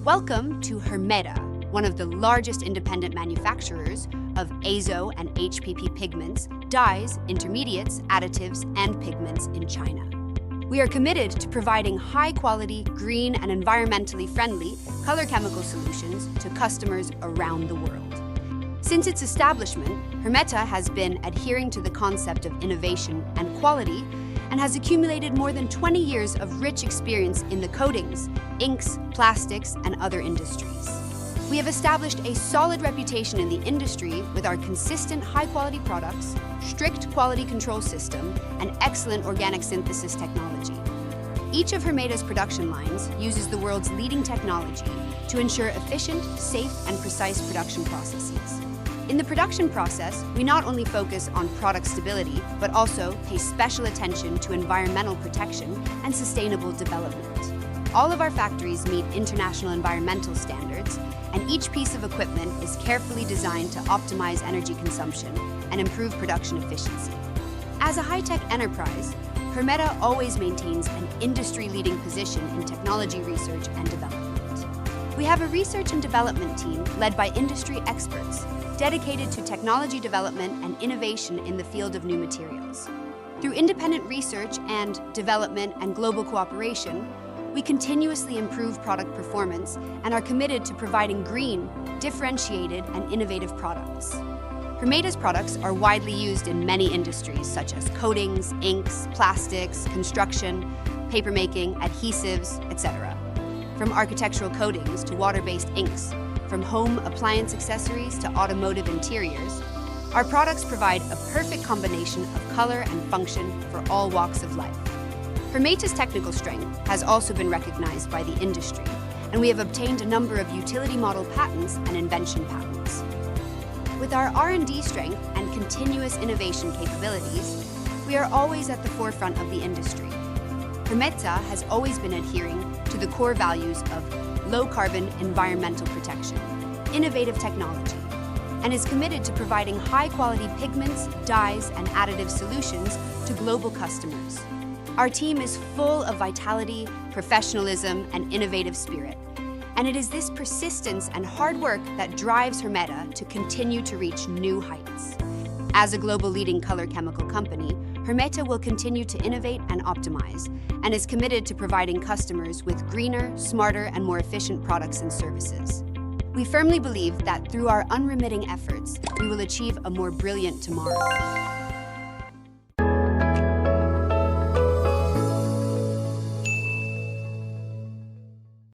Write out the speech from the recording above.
Welcome to Hermeta, one of the largest independent manufacturers of azo and HPP pigments, dyes, intermediates, additives, and pigments in China. We are committed to providing high-quality, green, and environmentally friendly color chemical solutions to customers around the world. Since its establishment, Hermeta has been adhering to the concept of innovation and quality and has accumulated more than 20 years of rich experience in the coatings, inks, plastics, and other industries. We have established a solid reputation in the industry with our consistent high-quality products, strict quality control system, and excellent organic synthesis technology. Each of Hermeta's production lines uses the world's leading technology to ensure efficient, safe, and precise production processes. In the production process, we not only focus on product stability, but also pay special attention to environmental protection and sustainable development. All of our factories meet international environmental standards, and each piece of equipment is carefully designed to optimize energy consumption and improve production efficiency. As a high-tech enterprise, Hermeta always maintains an industry-leading position in technology research and development. We have a research and development team led by industry experts, dedicated to technology development and innovation in the field of new materials. Through independent research and development and global cooperation, we continuously improve product performance and are committed to providing green, differentiated, and innovative products. Hermeta's products are widely used in many industries such as coatings, inks, plastics, construction, papermaking, adhesives, etc. From architectural coatings to water-based inks, from home appliance accessories to automotive interiors, our products provide a perfect combination of color and function for all walks of life. Hermeta's technical strength has also been recognized by the industry, and we have obtained a number of utility model patents and invention patents. With our R&D strength and continuous innovation capabilities, we are always at the forefront of the industry. Hermeta has always been adhering to the core values of low-carbon environmental protection, innovative technology, and is committed to providing high-quality pigments, dyes, and additive solutions to global customers. Our team is full of vitality, professionalism, and innovative spirit, and it is this persistence and hard work that drives Hermeta to continue to reach new heights. As a global leading color chemical company, Hermeta will continue to innovate and optimize, and is committed to providing customers with greener, smarter, and more efficient products and services. We firmly believe that through our unremitting efforts, we will achieve a more brilliant tomorrow.